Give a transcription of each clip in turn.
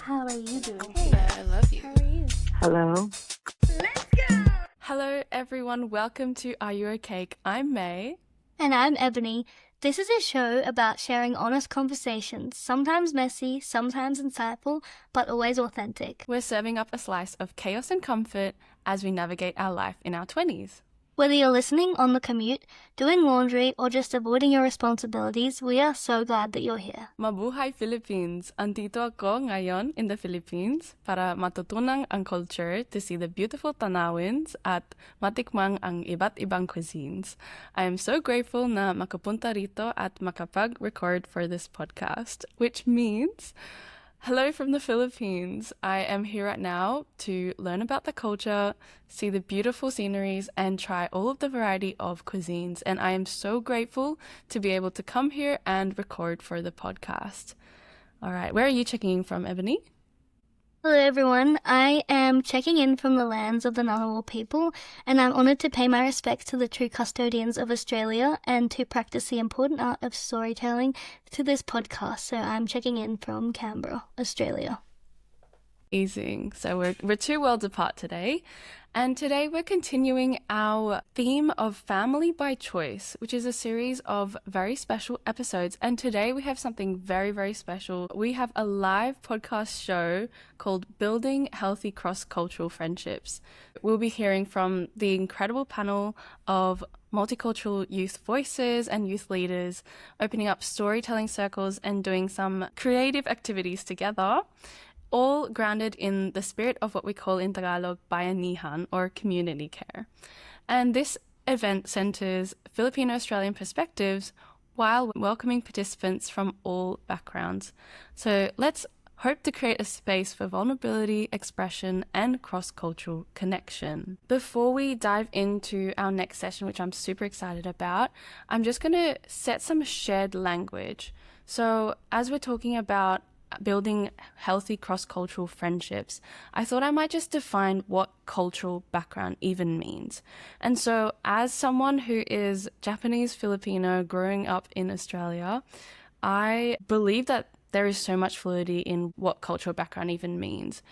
How are you doing? Hey, I love you. How are you? Hello. Let's go! Hello, everyone. Welcome to Are You OK? I'm May. And I'm Ebony. This is a show about sharing honest conversations, sometimes messy, sometimes insightful, but always authentic. We're serving up a slice of chaos and comfort as we navigate our life in our 20s. Whether you're listening on the commute, doing laundry, or just avoiding your responsibilities, we are so glad that you're here. Mabuhay Philippines! Andito ako ngayon in the Philippines para matutunan ang culture, to see the beautiful tanawins at matikmang ang iba't ibang cuisines. I am so grateful na makapunta rito at makapag-record for this podcast, which means hello from the Philippines. I am here right now to learn about the culture, see the beautiful sceneries, and try all of the variety of cuisines. And I am so grateful to be able to come here and record for the podcast. All right, where are you checking in from, Ebony? Hello everyone, I am checking in from the lands of the Ngunnawal people, and I'm honoured to pay my respects to the true custodians of Australia and to practice the important art of storytelling to this podcast. So I'm checking in from Canberra, Australia. Easing. So we're 2 worlds apart today. And today we're continuing our theme of Family by Choice, which is a series of very special episodes. And today we have something very, very special. We have a live podcast show called Building Healthy Cross-Cultural Friendships. We'll be hearing from the incredible panel of multicultural youth voices and youth leaders, opening up storytelling circles and doing some creative activities together, all grounded in the spirit of what we call in Tagalog bayanihan, or community care. And this event centers Filipino-Australian perspectives while welcoming participants from all backgrounds. So let's hope to create a space for vulnerability, expression, and cross-cultural connection. Before we dive into our next session, which I'm super excited about, I'm just going to set some shared language. So as we're talking about building healthy cross-cultural friendships, I thought I might just define what cultural background even means. And so as someone who is Japanese Filipino growing up in Australia, I believe that there is so much fluidity in what cultural background even means.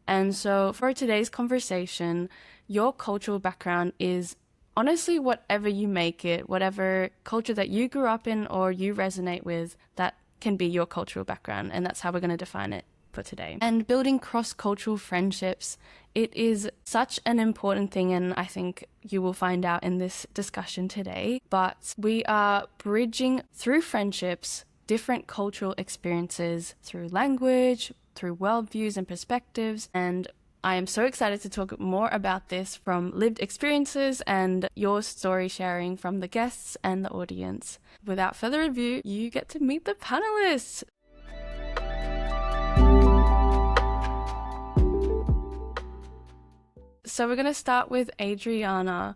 And so for today's conversation, your cultural background is honestly whatever you make it, whatever culture that you grew up in or you resonate with, that can be your cultural background, and that's how we're going to define it for today. And building cross-cultural friendships, it is such an important thing, and I think you will find out in this discussion today, but we are bridging through friendships different cultural experiences through language, through worldviews and perspectives, and I am so excited to talk more about this from lived experiences and your story sharing from the guests and the audience. Without further ado, you get to meet the panelists. So we're going to start with Adriana.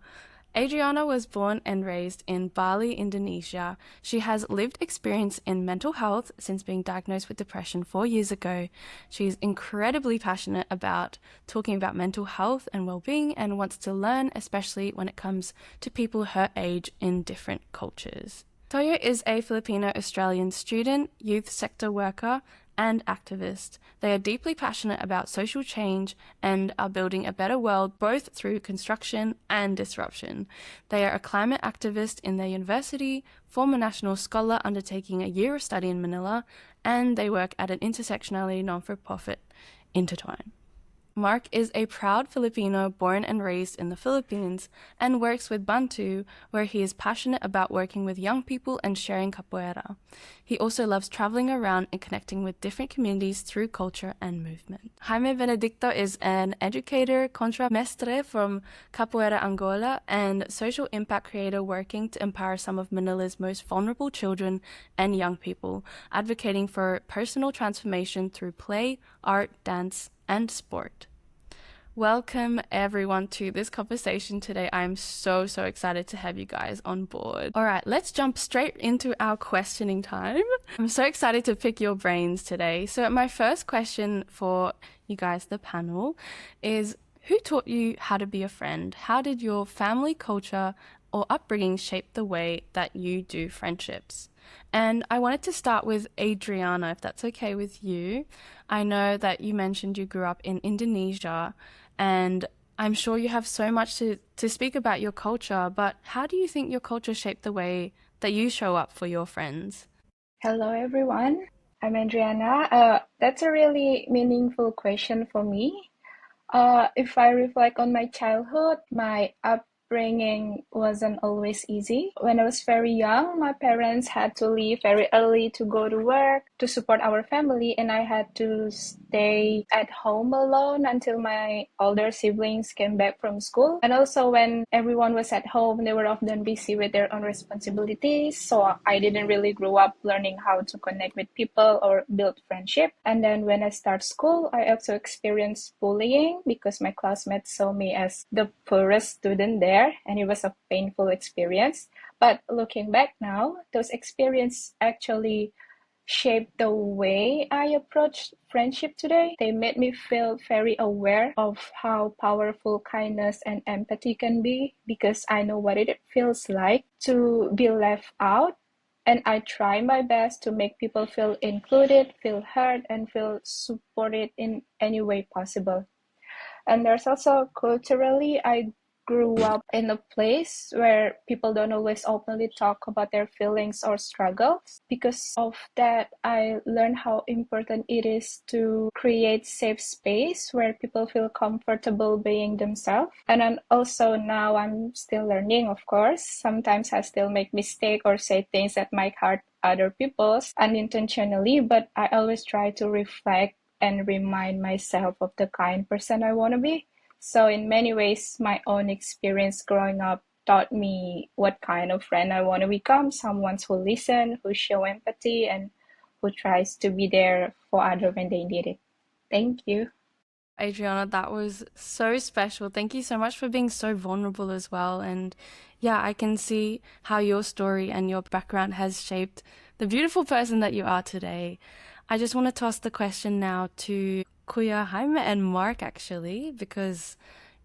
Adriana was born and raised in Bali, Indonesia. She has lived experience in mental health since being diagnosed with depression 4 years ago. She's incredibly passionate about talking about mental health and well-being and wants to learn, especially when it comes to people her age in different cultures. Toyo is a Filipino-Australian student, youth sector worker, and activist. They are deeply passionate about social change and are building a better world both through construction and disruption. They are a climate activist in their university, former national scholar undertaking a year of study in Manila, and they work at an intersectionality non-for-profit, Intertwine. Mark is a proud Filipino born and raised in the Philippines and works with Bantu, where he is passionate about working with young people and sharing capoeira. He also loves traveling around and connecting with different communities through culture and movement. Jaime Benedicto is an educator, contramestre from Capoeira Angola, and social impact creator working to empower some of Manila's most vulnerable children and young people, advocating for personal transformation through play, art, dance, and sport. Welcome everyone to this conversation today. I'm so excited to have you guys on board. All right, let's jump straight into our questioning time. I'm so excited to pick your brains today. So my first question for you guys, the panel, is who taught you how to be a friend? How did your family culture or upbringing shape the way that you do friendships? And I wanted to start with Adriana, if that's okay with you. I know that you mentioned you grew up in Indonesia, and I'm sure you have so much to speak about your culture, but how do you think your culture shaped the way that you show up for your friends? Hello, everyone. I'm Adriana. That's a really meaningful question for me. If I reflect on my childhood, my upbringing wasn't always easy. When I was very young, my parents had to leave very early to go to work to support our family, and I had to stay at home alone until my older siblings came back from school. And also, when everyone was at home, they were often busy with their own responsibilities, so I didn't really grow up learning how to connect with people or build friendship. And then when I start school, I also experienced bullying because my classmates saw me as the poorest student there, and it was a painful experience. But looking back now, those experiences actually shaped the way I approach friendship today. They made me feel very aware of how powerful kindness and empathy can be because I know what it feels like to be left out. And I try my best to make people feel included, feel heard, and feel supported in any way possible. And there's also culturally, I grew up in a place where people don't always openly talk about their feelings or struggles. Because of that, I learned how important it is to create safe space where people feel comfortable being themselves. And then also now I'm still learning, of course. Sometimes I still make mistakes or say things that might hurt other people's unintentionally, but I always try to reflect and remind myself of the kind person I want to be. So, in many ways, my own experience growing up taught me what kind of friend I want to become, someone who listens, who show empathy, and who tries to be there for others when they need it. Thank you. Adriana, that was so special. Thank you so much for being so vulnerable as well. And yeah, I can see how your story and your background has shaped the beautiful person that you are today. I just want to toss the question now to Kuya, Jaime, and Mark, actually, because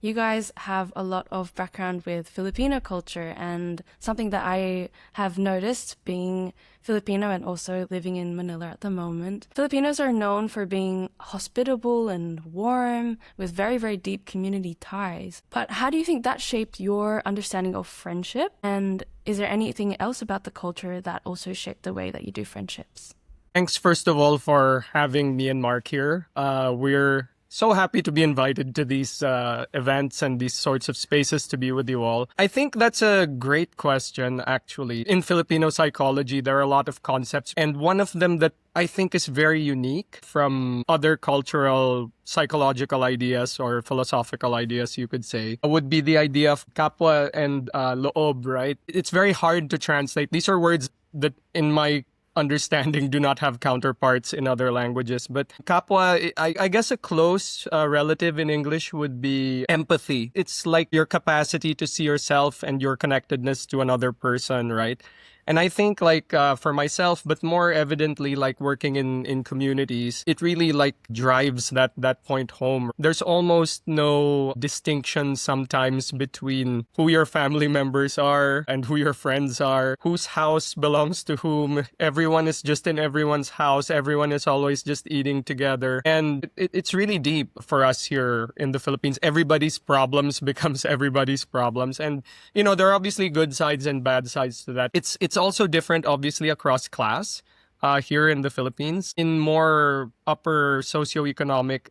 you guys have a lot of background with Filipino culture, and something that I have noticed being Filipino and also living in Manila at the moment. Filipinos are known for being hospitable and warm with very, very deep community ties. But how do you think that shaped your understanding of friendship? And is there anything else about the culture that also shaped the way that you do friendships? Thanks, first of all, for having me and Mark here. We're so happy to be invited to these events and these sorts of spaces to be with you all. I think that's a great question, actually. In Filipino psychology, there are a lot of concepts, and one of them that I think is very unique from other cultural psychological ideas or philosophical ideas, you could say, would be the idea of kapwa and loob, right? It's very hard to translate. These are words that, in my understanding, do not have counterparts in other languages. But kapwa, I guess a close relative in English would be empathy. It's like your capacity to see yourself and your connectedness to another person, right? And I think like for myself, but more evidently like working in communities, it really like drives that point home. There's almost no distinction sometimes between who your family members are and who your friends are, whose house belongs to whom. Everyone is just in everyone's house. Everyone is always just eating together. And it's really deep for us here in the Philippines. Everybody's problems becomes everybody's problems. And, you know, there are obviously good sides and bad sides to that. It's also different, obviously, across class here in the Philippines. In more upper socioeconomic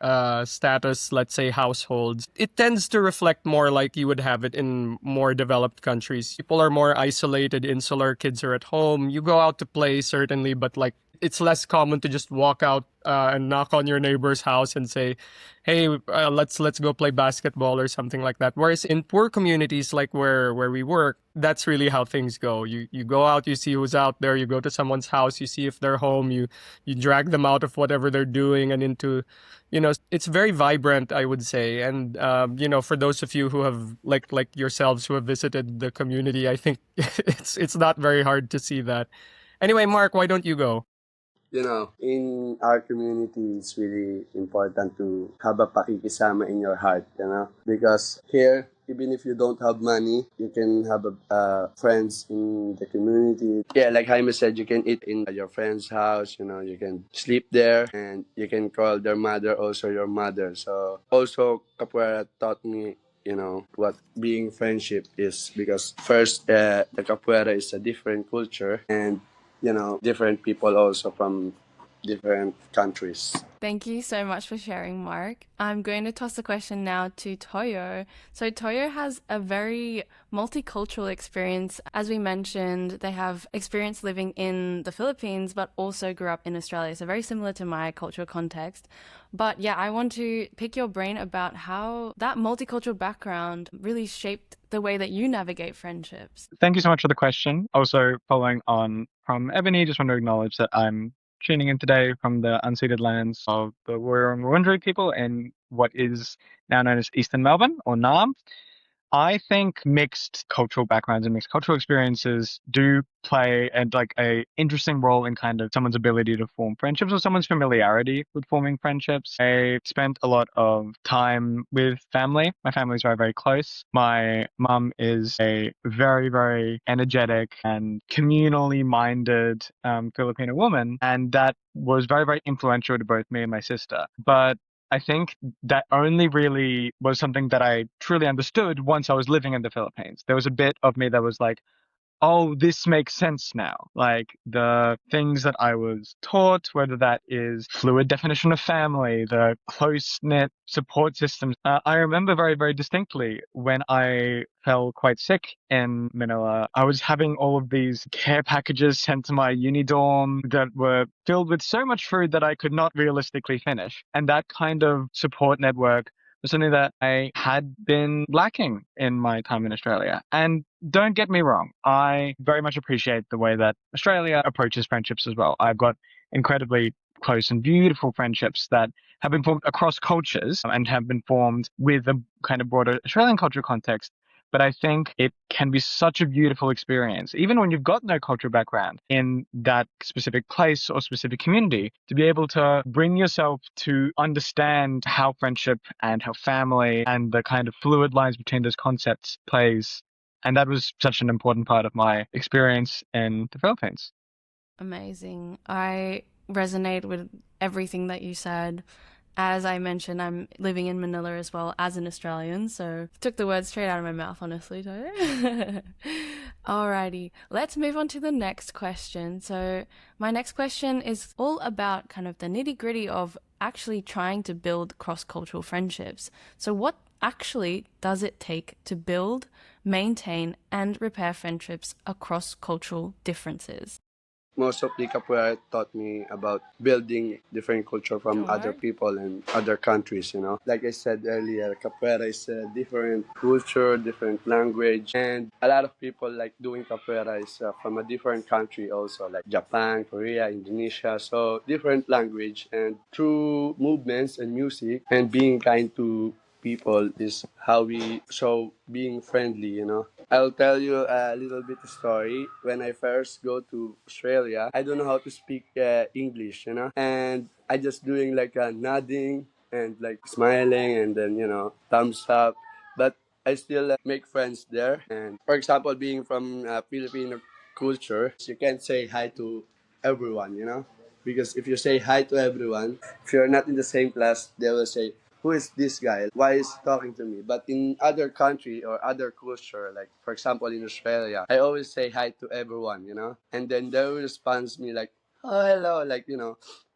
status, let's say households, it tends to reflect more like you would have it in more developed countries. People are more isolated, insular, kids are at home. You go out to play, certainly, but like it's less common to just walk out and knock on your neighbor's house and say, "Hey, let's go play basketball" or something like that. Whereas in poor communities like where we work, that's really how things go. You go out, you see who's out there. You go to someone's house, you see if they're home. You drag them out of whatever they're doing and into, you know, it's very vibrant, I would say. And you know, for those of you who have like yourselves who have visited the community, I think it's not very hard to see that. Anyway, Mark, why don't you go? You know, in our community, it's really important to have a pakikisama in your heart, you know, because here even if you don't have money, you can have friends in the community. Yeah, like Jaime said, you can eat in your friend's house, you can sleep there, and you can call their mother also your mother. So also capoeira taught me, what being friendship is, because first, the capoeira is a different culture, and, different people also from different countries. Thank you so much for sharing, Mark. I'm going to toss the question now to Toyo. So, Toyo has a very multicultural experience. As we mentioned, they have experience living in the Philippines, but also grew up in Australia. So, very similar to my cultural context. But yeah, I want to pick your brain about how that multicultural background really shaped the way that you navigate friendships. Thank you so much for the question. Also, following on from Ebony, just want to acknowledge that I'm tuning in today from the unceded lands of the Wurundjeri people in what is now known as Eastern Melbourne, or NARM. I think mixed cultural backgrounds and mixed cultural experiences do play a interesting role in kind of someone's ability to form friendships, or someone's familiarity with forming friendships. I spent a lot of time with family. My family is very, very close. My mum is a very, very energetic and communally minded Filipino woman, and that was very, very influential to both me and my sister. But I think that only really was something that I truly understood once I was living in the Philippines. There was a bit of me that was like, oh, this makes sense now. Like the things that I was taught, whether that is fluid definition of family, the close-knit support systems. I remember very, very distinctly when I fell quite sick in Manila. I was having all of these care packages sent to my uni dorm that were filled with so much food that I could not realistically finish. And that kind of support network was something that I had been lacking in my time in Australia. And don't get me wrong, I very much appreciate the way that Australia approaches friendships as well. I've got incredibly close and beautiful friendships that have been formed across cultures and have been formed with a kind of broader Australian cultural context. But I think it can be such a beautiful experience, even when you've got no cultural background in that specific place or specific community, to be able to bring yourself to understand how friendship and how family and the kind of fluid lines between those concepts plays. And that was such an important part of my experience in the Philippines. Amazing. I resonate with everything that you said. As I mentioned, I'm living in Manila as well as an Australian, so took the words straight out of my mouth, honestly, Toyo. Alrighty, let's move on to the next question. So my next question is all about kind of the nitty-gritty of actually trying to build cross-cultural friendships. So what actually does it take to build, maintain, and repair friendships across cultural differences? Most of the capoeira taught me about building different culture from other people and other countries, Like I said earlier, capoeira is a different culture, different language, and a lot of people like doing capoeira is from a different country also, like Japan, Korea, Indonesia, so different language. And through movements and music and being kind to people is how we show being friendly, I'll tell you a little bit of story. When I first go to Australia, I don't know how to speak English, and I just doing like nodding and like smiling and then, thumbs up. But I still make friends there. And for example, being from Filipino culture, you can't say hi to everyone, because if you say hi to everyone, if you're not in the same class, they will say, who is this guy? Why is he talking to me? But in other country or other culture, like for example in Australia, I always say hi to everyone, and then they will respond me like, oh hello, like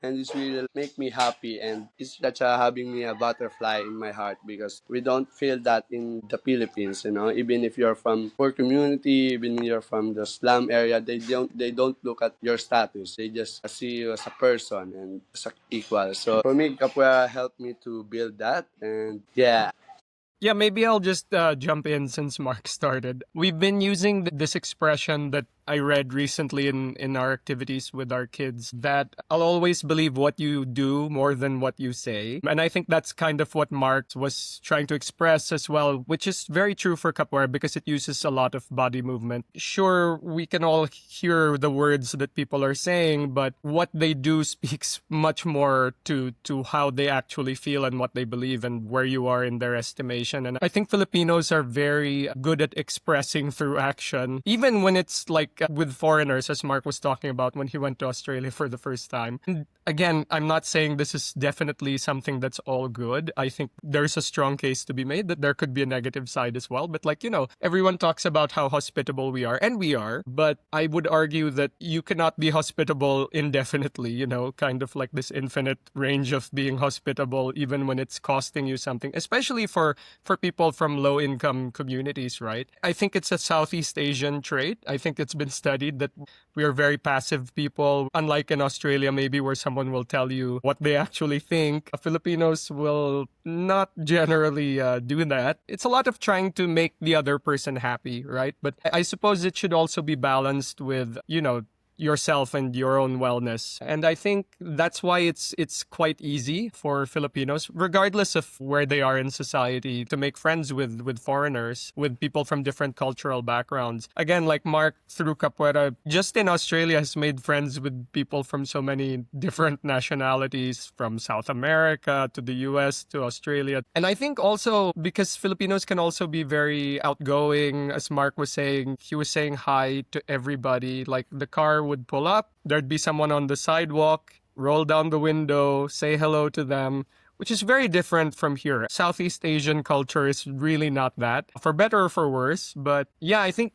and this will make me happy, and it's such a having me a butterfly in my heart, because we don't feel that in the Philippines, even if you're from poor community, even if you're from the slum area, they don't look at your status, they just see you as a person and as an equal. So for me, capoeira helped me to build that, and yeah. Yeah, maybe I'll just jump in since Mark started. We've been using this expression that I read recently in our activities with our kids that I'll always believe what you do more than what you say. And I think that's kind of what Mark was trying to express as well, which is very true for capoeira because it uses a lot of body movement. Sure, we can all hear the words that people are saying, but what they do speaks much more to how they actually feel and what they believe and where you are in their estimation. And I think Filipinos are very good at expressing through action, even when it's like with foreigners, as Mark was talking about when he went to Australia for the first time. And again, I'm not saying this is definitely something that's all good. I think there's a strong case to be made that there could be a negative side as well. But like, everyone talks about how hospitable we are, and we are. But I would argue that you cannot be hospitable indefinitely, kind of like this infinite range of being hospitable, even when it's costing you something, especially for people from low-income communities, right? I think it's a Southeast Asian trait. I think it's been studied that we are very passive people, unlike in Australia, maybe where someone will tell you what they actually think. Filipinos will not generally do that. It's a lot of trying to make the other person happy, right? But I suppose it should also be balanced with, yourself and your own wellness. And I think that's why it's quite easy for Filipinos, regardless of where they are in society, to make friends with foreigners, with people from different cultural backgrounds. Again, like Mark through capoeira, just in Australia has made friends with people from so many different nationalities, from South America to the US to Australia. And I think also because Filipinos can also be very outgoing, as Mark was saying, he was saying hi to everybody. Like the car would pull up, there'd be someone on the sidewalk, roll down the window, say hello to them, which is very different from here. Southeast Asian culture is really not that, for better or for worse. But yeah, I think,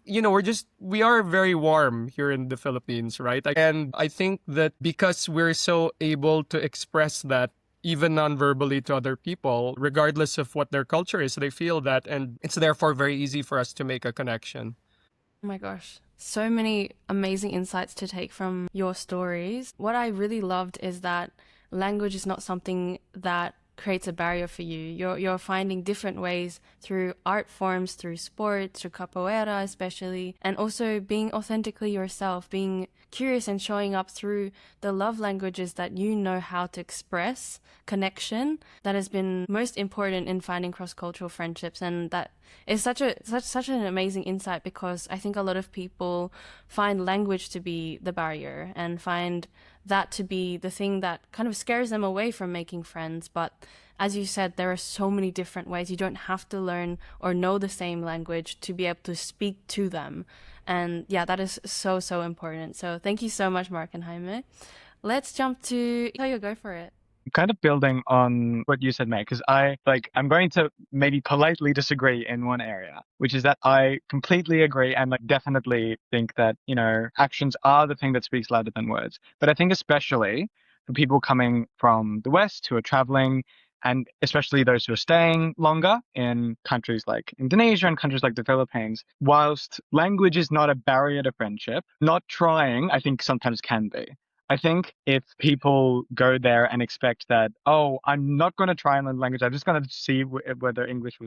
we are very warm here in the Philippines, right? And I think that because we're so able to express that even non-verbally to other people, regardless of what their culture is, they feel that, and it's therefore very easy for us to make a connection. Oh my gosh. So many amazing insights to take from your stories. What I really loved is that language is not something that creates a barrier for you. You're finding different ways through art forms, through sports, through capoeira especially, and also being authentically yourself, being curious and showing up through the love languages that you know how to express connection. That has been most important in finding cross-cultural friendships, and that is such an amazing insight, because I think a lot of people find language to be the barrier and find that to be the thing that kind of scares them away from making friends. But as you said, there are so many different ways. You don't have to learn or know the same language to be able to speak to them. And yeah, that is so, so important. So thank you so much, Mark and Jaime. Let's jump to Toyo, go for it. Kind of building on what you said, May, because I'm going to maybe politely disagree in one area, which is that I completely agree and definitely think that, actions are the thing that speaks louder than words. But I think especially for people coming from the West who are traveling, and especially those who are staying longer in countries like Indonesia and countries like the Philippines, whilst language is not a barrier to friendship, not trying, I think sometimes can be. I think if people go there and expect that, I'm not going to try and learn language, I'm just going to see whether English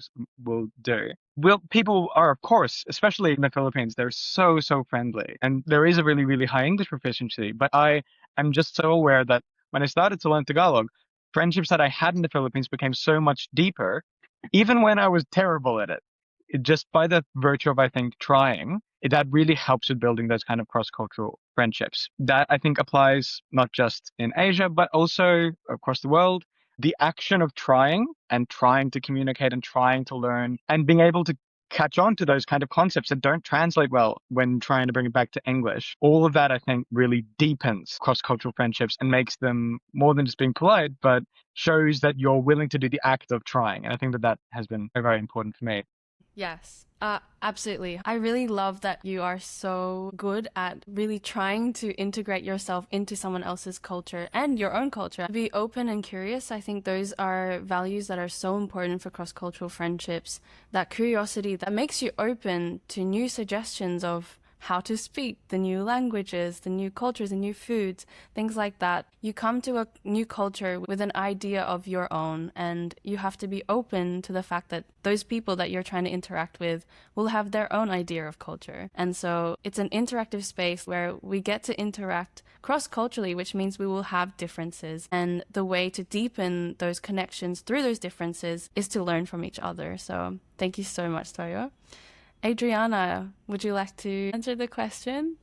will do. Well, people are, of course, especially in the Philippines, they're so, so friendly. And there is a really, really high English proficiency. But I am just so aware that when I started to learn Tagalog, friendships that I had in the Philippines became so much deeper, even when I was terrible at it. Just by the virtue of, I think, trying, that really helps with building those kind of cross-cultural friendships. That, I think, applies not just in Asia, but also across the world. The action of trying to communicate and trying to learn and being able to catch on to those kind of concepts that don't translate well when trying to bring it back to English. All of that, I think, really deepens cross-cultural friendships and makes them more than just being polite, but shows that you're willing to do the act of trying. And I think that has been very important for me. Yes, absolutely. I really love that you are so good at really trying to integrate yourself into someone else's culture and your own culture. Be open and curious. I think those are values that are so important for cross-cultural friendships. That curiosity that makes you open to new suggestions of how to speak, the new languages, the new cultures, the new foods, things like that. You come to a new culture with an idea of your own, and you have to be open to the fact that those people that you're trying to interact with will have their own idea of culture. And so it's an interactive space where we get to interact cross-culturally, which means we will have differences. And the way to deepen those connections through those differences is to learn from each other. So thank you so much, Toyo. Adriana, would you like to answer the question?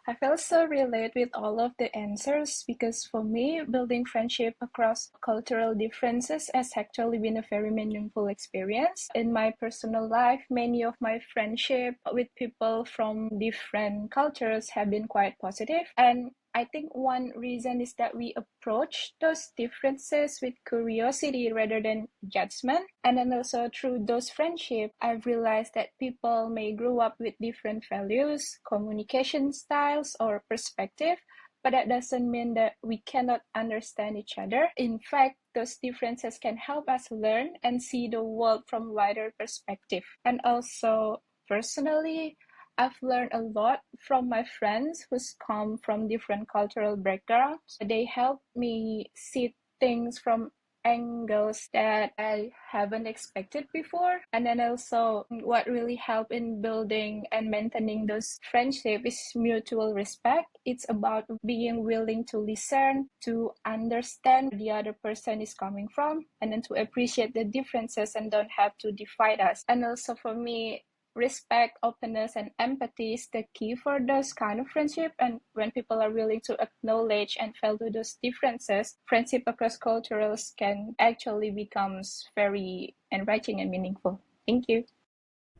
I felt so relate with all of the answers because for me, building friendship across cultural differences has actually been a very meaningful experience. In my personal life, many of my friendship with people from different cultures have been quite positive, and I think one reason is that we approach those differences with curiosity rather than judgment. And then also through those friendships, I've realized that people may grow up with different values, communication styles, or perspective, but that doesn't mean that we cannot understand each other. In fact, those differences can help us learn and see the world from a wider perspective. And also, personally, I've learned a lot from my friends who come from different cultural backgrounds. They help me see things from angles that I haven't expected before. And then also what really helped in building and maintaining those friendships is mutual respect. It's about being willing to listen, to understand where the other person is coming from, and then to appreciate the differences and don't have to divide us. And also for me, respect, openness, and empathy is the key for those kind of friendship. And when people are willing to acknowledge and value those differences, friendship across cultures can actually becomes very enriching and meaningful. Thank you.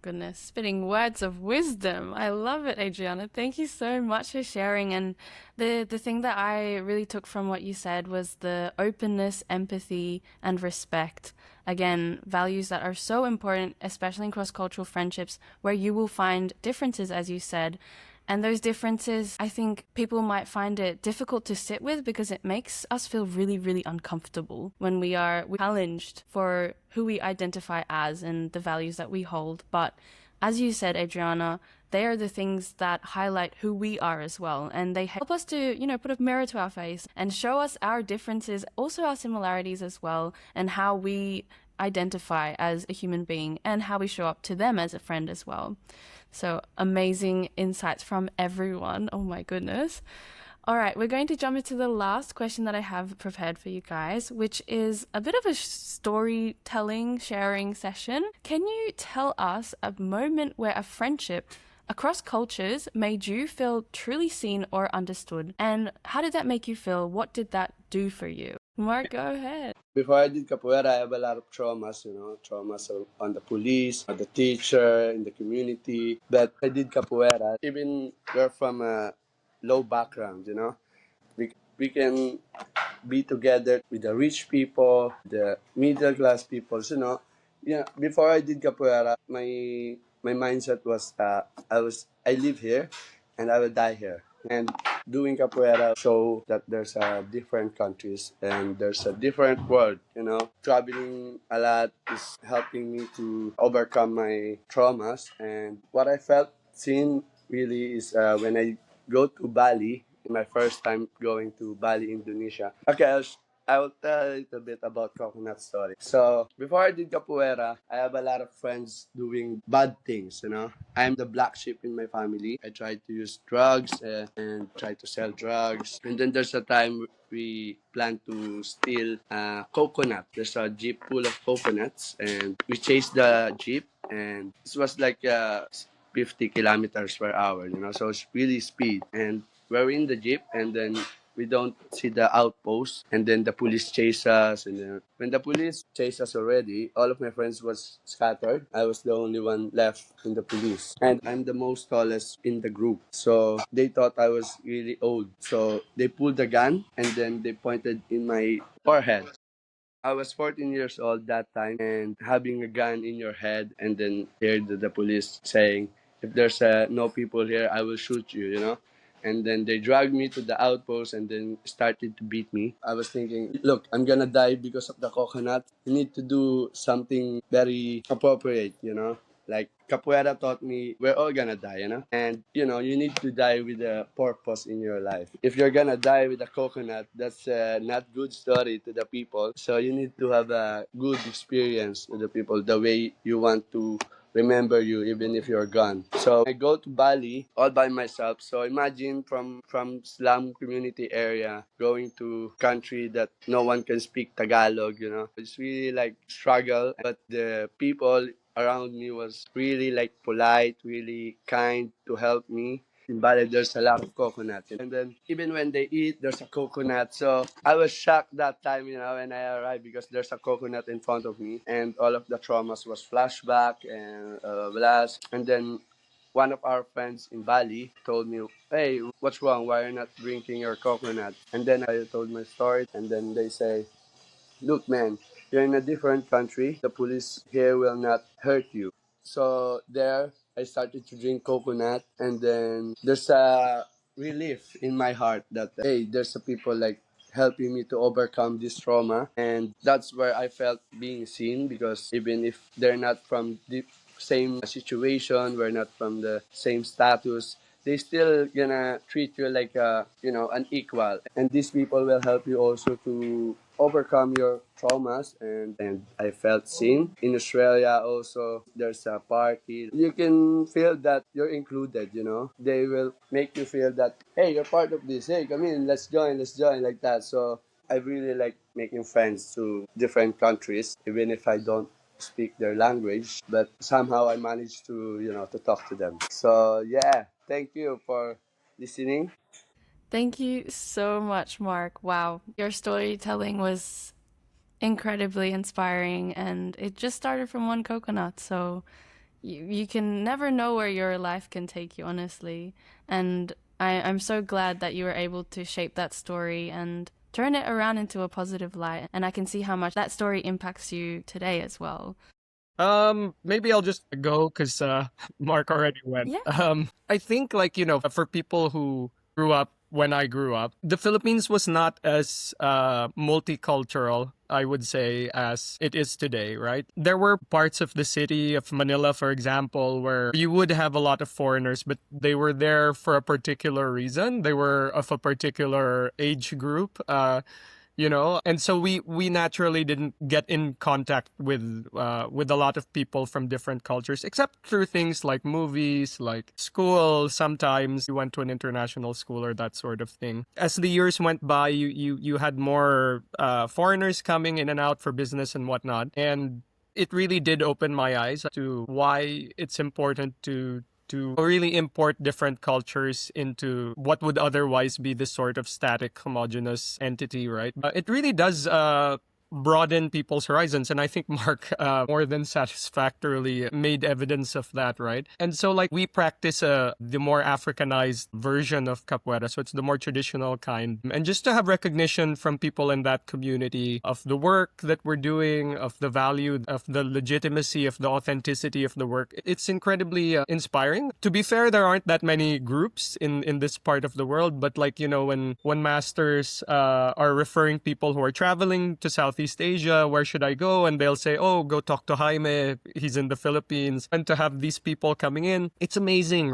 Goodness, spitting words of wisdom. I love it, Adriana. Thank you so much for sharing. And the thing that I really took from what you said was the openness, empathy, and respect. Again, values that are so important, especially in cross-cultural friendships, where you will find differences, as you said. And those differences, I think people might find it difficult to sit with because it makes us feel really, really uncomfortable when we're challenged for who we identify as and the values that we hold. But as you said, Adriana, they are the things that highlight who we are as well. And they help us to, put a mirror to our face and show us our differences, also our similarities as well, and how we identify as a human being and how we show up to them as a friend as well. So amazing insights from everyone. Oh my goodness. All right, we're going to jump into the last question that I have prepared for you guys, which is a bit of a storytelling, sharing session. Can you tell us a moment where a friendship across cultures made you feel truly seen or understood? And how did that make you feel? What did that do for you? Mark, go ahead. Before I did capoeira, I have a lot of traumas, traumas on the police, on the teacher, in the community. But I did capoeira. Even we're from a low background, we can be together with the rich people, the middle class people, Before I did capoeira, my mindset was I live here and I will die here. And doing capoeira show that there's different countries and there's a different world, Traveling a lot is helping me to overcome my traumas. And what I felt seen really is when I go to Bali, my first time going to Bali, Indonesia. Okay, I will tell a little bit about coconut story. So before I did capoeira, I have a lot of friends doing bad things. I'm the black sheep in my family. I tried to use drugs and try to sell drugs. And then there's a time we plan to steal coconut. There's a jeep full of coconuts, and we chased the jeep, and this was like 50 kilometers per hour. So it's really speed. And we're in the jeep, and then we don't see the outpost, and then the police chase us. And then when the police chased us already, all of my friends was scattered. I was the only one left in the police, and I'm the most tallest in the group. So they thought I was really old. So they pulled the gun, and then they pointed in my forehead. I was 14 years old that time, and having a gun in your head, and then hear the police saying, "If there's no people here, I will shoot you." And then they dragged me to the outpost and then started to beat me. I was thinking, look, I'm gonna die because of the coconut. You need to do something very appropriate. Like capoeira taught me we're all gonna die, and you need to die with a purpose in your life. If you're gonna die with a coconut, that's not good story to the people. So you need to have a good experience with the people, the way you want to remember you even if you're gone. So I go to Bali all by myself. So imagine from slum community area going to country that no one can speak Tagalog, It's really like struggle, but the people around me was really like polite, really kind to help me. In Bali, there's a lot of coconut. And then even when they eat, there's a coconut. So I was shocked that time, when I arrived because there's a coconut in front of me. And all of the traumas was flashback and blast. And then one of our friends in Bali told me, hey, what's wrong? Why are you not drinking your coconut? And then I told my story. And then they say, look, man, you're in a different country. The police here will not hurt you. So there, I started to drink coconut, and then there's a relief in my heart that hey, there's a people like helping me to overcome this trauma, and that's where I felt being seen because even if they're not from the same situation, we're not from the same status, they still gonna treat you like an equal, and these people will help you also to overcome your traumas, and I felt seen. In Australia also there's a party. You can feel that you're included, They will make you feel that hey, you're part of this. Hey, come in, let's join like that. So I really like making friends to different countries, even if I don't speak their language, but somehow I managed to, to talk to them. So yeah, thank you for listening. Thank you so much, Mark. Wow, your storytelling was incredibly inspiring, and it just started from one coconut. So you can never know where your life can take you, honestly. And I'm so glad that you were able to shape that story and turn it around into a positive light. And I can see how much that story impacts you today as well. Maybe I'll just go because Mark already went. Yeah. I think for people who grew up when I grew up, the Philippines was not as multicultural, I would say, as it is today, right? There were parts of the city of Manila, for example, where you would have a lot of foreigners, but they were there for a particular reason. They were of a particular age group. And so we naturally didn't get in contact with a lot of people from different cultures, except through things like movies, like school. Sometimes you went to an international school or that sort of thing. As the years went by, you had more foreigners coming in and out for business and whatnot, and it really did open my eyes to why it's important to really import different cultures into what would otherwise be this sort of static, homogenous entity, right? It really does broaden people's horizons, and I think Mark more than satisfactorily made evidence of that, right? And so we practice the more Africanized version of capoeira, so it's the more traditional kind, and just to have recognition from people in that community of the work that we're doing, of the value, of the legitimacy, of the authenticity of the work, it's incredibly inspiring. To be fair, there aren't that many groups in this part of the world, but when masters are referring people who are traveling to Southeast Asia, where should I go? And they'll say, oh, go talk to Jaime. He's in the Philippines. And to have these people coming in, it's amazing.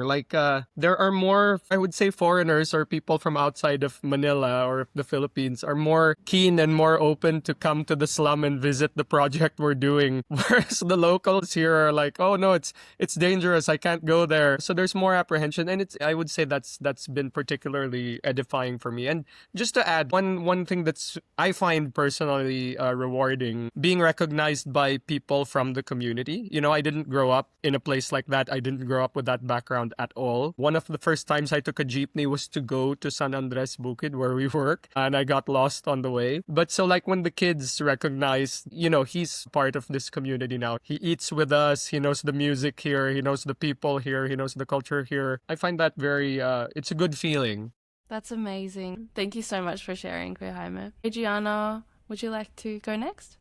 There are more, I would say, foreigners or people from outside of Manila or the Philippines are more keen and more open to come to the slum and visit the project we're doing. Whereas the locals here are like, oh no, it's dangerous. I can't go there. So there's more apprehension. And I would say that's been particularly edifying for me. And just to add, one thing that's I find personally rewarding, being recognized by people from the community. I didn't grow up in a place like that. I didn't grow up with that background at all. One of the first times I took a jeepney was to go to San Andres Bukid where we work, and I got lost on the way. But so when the kids recognize, he's part of this community now. He eats with us. He knows the music here. He knows the people here. He knows the culture here. I find that very, it's a good feeling. That's amazing. Thank you so much for sharing, Kuya Jaime. Adriana, would you like to go next?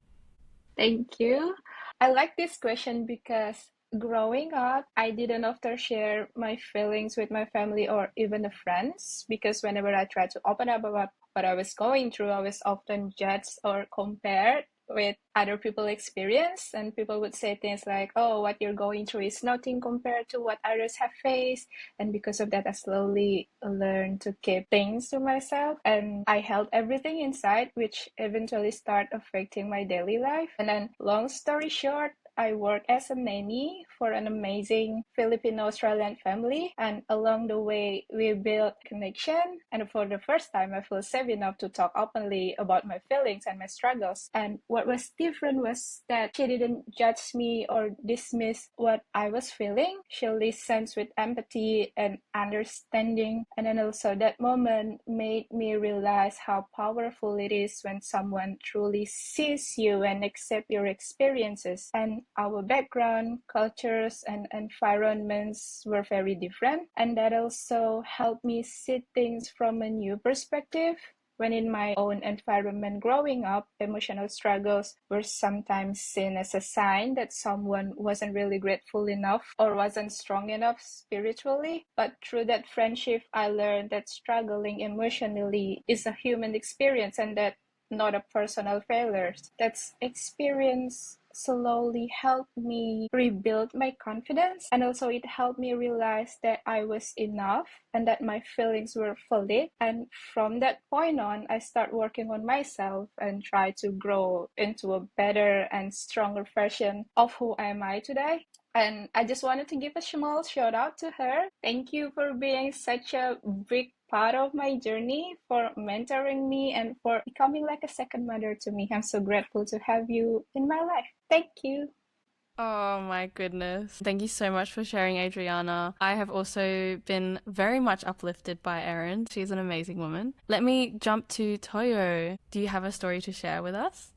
Thank you. I like this question because growing up, I didn't often share my feelings with my family or even the friends because whenever I tried to open up about what I was going through, I was often judged or compared with other people's experience, and people would say things like, oh, what you're going through is nothing compared to what others have faced. And because of that, I slowly learned to keep things to myself, and I held everything inside, which eventually started affecting my daily life. And then, long story short, I work as a nanny for an amazing Filipino-Australian family, and along the way, we built connection. And for the first time, I feel safe enough to talk openly about my feelings and my struggles. And what was different was that she didn't judge me or dismiss what I was feeling. She listens with empathy and understanding. And then also that moment made me realize how powerful it is when someone truly sees you and accepts your experiences. And our background, cultures, and environments were very different. And that also helped me see things from a new perspective. When in my own environment growing up, emotional struggles were sometimes seen as a sign that someone wasn't really grateful enough or wasn't strong enough spiritually. But through that friendship, I learned that struggling emotionally is a human experience and that not a personal failure. That experience slowly helped me rebuild my confidence, and also it helped me realize that I was enough and that my feelings were valid. And from that point on, I start working on myself and try to grow into a better and stronger version of who am I today. And I just wanted to give a small shout out to her. Thank you for being such a big part of my journey, for mentoring me, and for becoming like a second mother to me. I'm so grateful to have you in my life. Thank you. Oh my goodness. Thank you so much for sharing, Adriana. I have also been very much uplifted by Erin. She's an amazing woman. Let me jump to Toyo. Do you have a story to share with us?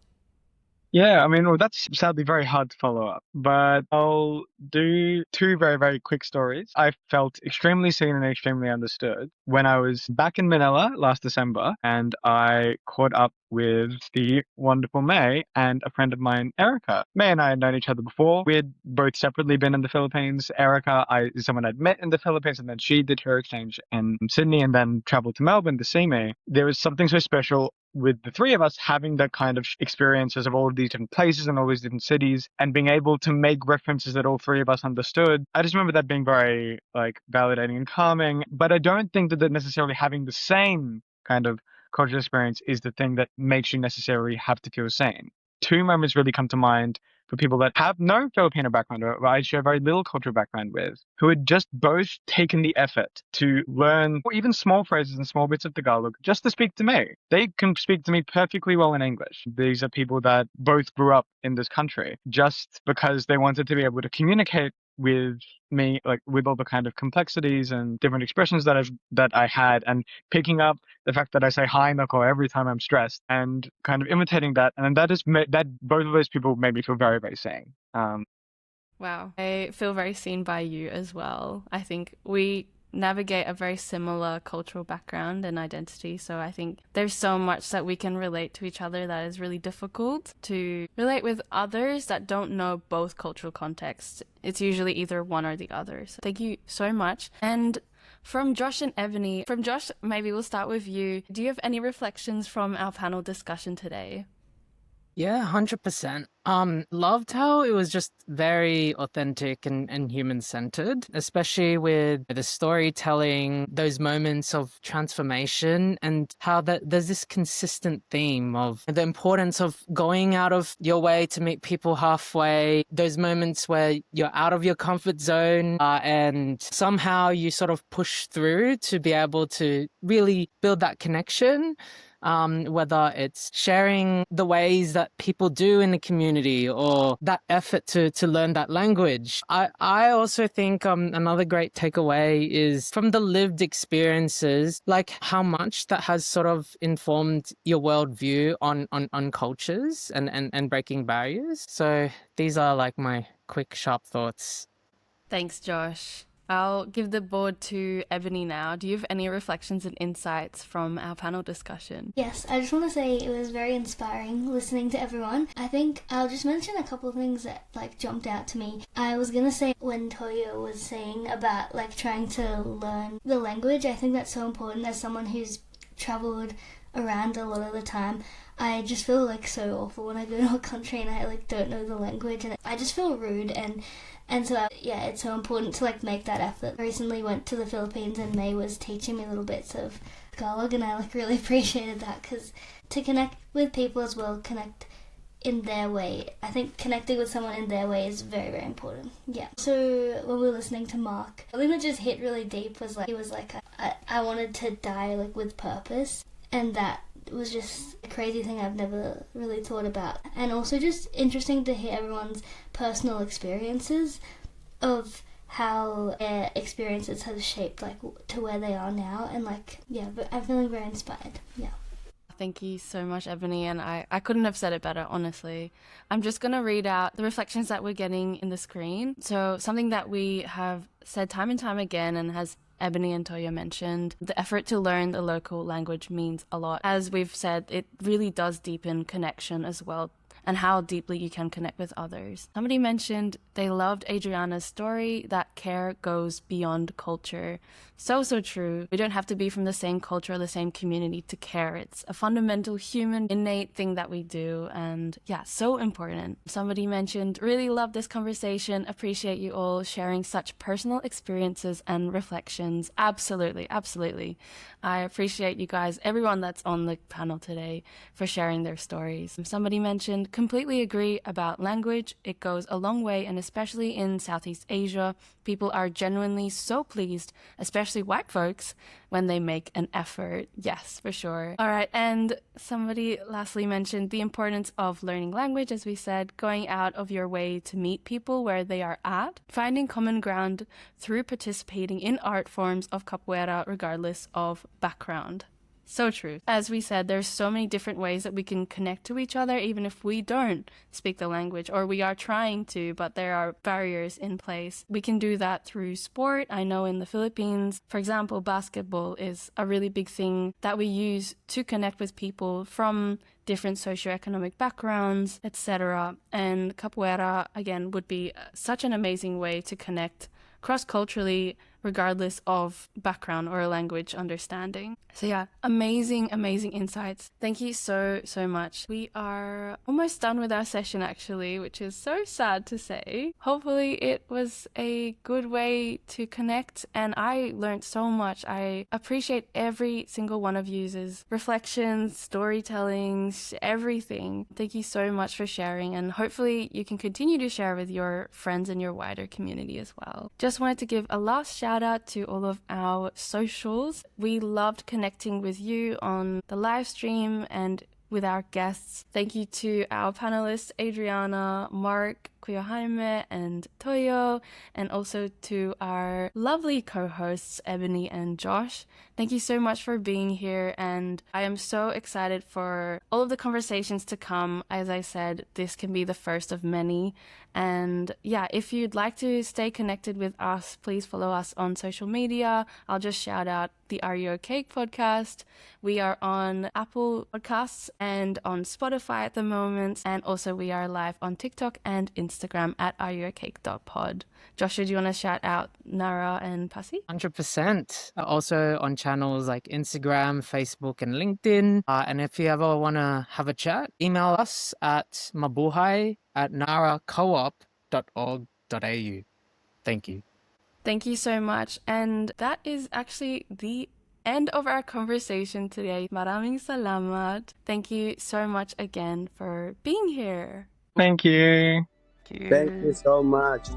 Yeah, I mean, well, that's sadly very hard to follow up, but I'll do two very, very quick stories. I felt extremely seen and extremely understood when I was back in Manila last December, and I caught up with the wonderful May and a friend of mine, Erica. May and I had known each other before. We had both separately been in the Philippines. Erica is someone I'd met in the Philippines, and then she did her exchange in Sydney and then traveled to Melbourne to see me. There was something so special with the three of us having that kind of experiences of all of these different places and all these different cities and being able to make references that all three of us understood. I just remember that being very validating and calming, but I don't think that necessarily having the same kind of cultural experience is the thing that makes you necessarily have to feel sane. Two moments really come to mind for people that have no Filipino background or I share very little cultural background with, who had just both taken the effort to learn or even small phrases and small bits of Tagalog just to speak to me. They can speak to me perfectly well in English. These are people that both grew up in this country just because they wanted to be able to communicate with me, with all the kind of complexities and different expressions that I had, and picking up the fact that I say hi Nako every time I'm stressed and kind of imitating that, and that both of those people made me feel very, very sane. Wow. I feel very seen by you as well. I think we navigate a very similar cultural background and identity, so I think there's so much that we can relate to each other that is really difficult to relate with others that don't know both cultural contexts. It's usually either one or the other. So thank you so much. And from Josh and Ebony, from Josh, maybe we'll start with you. Do you have any reflections from our panel discussion today? Yeah, 100%. Loved how it was just very authentic and human-centered, especially with the storytelling, those moments of transformation, and how there's this consistent theme of the importance of going out of your way to meet people halfway, those moments where you're out of your comfort zone, and somehow you sort of push through to be able to really build that connection. Whether it's sharing the ways that people do in the community or that effort to learn that language. I also think another great takeaway is from the lived experiences, like how much that has sort of informed your worldview on cultures and breaking barriers. So these are like my quick, sharp thoughts. Thanks, Josh. I'll give the board to Ebony now. Do you have any reflections and insights from our panel discussion? Yes, I just want to say it was very inspiring listening to everyone. I think I'll just mention a couple of things that jumped out to me. I was going to say when Toyo was saying about trying to learn the language, I think that's so important as someone who's traveled around a lot of the time, I just feel like so awful when I go to a country and I like don't know the language, and I just feel rude, and so yeah, it's so important to like make that effort. I recently went to the Philippines and May was teaching me little bits of Tagalog, and I like really appreciated that, because to connect with people as well, connect in their way. I think connecting with someone in their way is very, very important. Yeah. So when we were listening to Mark, something that just hit really deep was like, he was like, I wanted to die like with purpose, and that was just a crazy thing I've never really thought about. And also just interesting to hear everyone's personal experiences of how their experiences have shaped like to where they are now, and like, yeah, but I'm feeling very inspired. Yeah. Thank you so much, Ebony, and I couldn't have said it better, honestly. I'm just going to read out the reflections that we're getting in the screen. So something that we have said time and time again, and has Ebony and Toya mentioned, the effort to learn the local language means a lot. As we've said, it really does deepen connection as well, and how deeply you can connect with others. Somebody mentioned they loved Adriana's story, that care goes beyond culture. So true. We don't have to be from the same culture or the same community to care. It's a fundamental human innate thing that we do, and yeah, so important. Somebody mentioned, really love this conversation, appreciate you all sharing such personal experiences and reflections. Absolutely. I appreciate you guys, everyone that's on the panel today, for sharing their stories. Somebody mentioned, completely agree about language. It goes a long way, and especially in Southeast Asia, people are genuinely so pleased, especially white folks, when they make an effort. Yes, for sure. All right, and somebody lastly mentioned the importance of learning language, as we said, going out of your way to meet people where they are at, finding common ground through participating in art forms of capoeira regardless of background. So true. As we said, there's so many different ways that we can connect to each other, even if we don't speak the language, or we are trying to, but there are barriers in place. We can do that through sport. I know in the Philippines, for example, basketball is a really big thing that we use to connect with people from different socioeconomic backgrounds, etc. And capoeira, again, would be such an amazing way to connect cross-culturally, regardless of background or language understanding. So yeah, amazing insights. Thank you so much. We are almost done with our session, actually, which is so sad to say. Hopefully it was a good way to connect, and I learned so much. I appreciate every single one of you's reflections, storytellings, everything. Thank you so much for sharing, and hopefully you can continue to share with your friends and your wider community as well. Just wanted to give a last shout out to all of our socials. We loved connecting with you on the live stream and with our guests. Thank you to our panelists, Adriana, Mark, Kuya Jaime, and Toyo, and also to our lovely co-hosts, Ebony and Josh. Thank you so much for being here, and I am so excited for all of the conversations to come. As I said, this can be the first of many. And yeah, if you'd like to stay connected with us, please follow us on social media. I'll just shout out the Are You OK podcast. We are on Apple Podcasts and on Spotify at the moment. And also we are live on TikTok and Instagram at areyouaCake.pod. Joshua, do you want to shout out NARRA and PAACI? 100%. Also on channels like Instagram, Facebook, and LinkedIn. And if you ever want to have a chat, email us at mabuhay@narracoop.org.au. Thank you. Thank you so much. And that is actually the end of our conversation today. Maraming salamat. Thank you so much again for being here. Thank you. Thank you so much.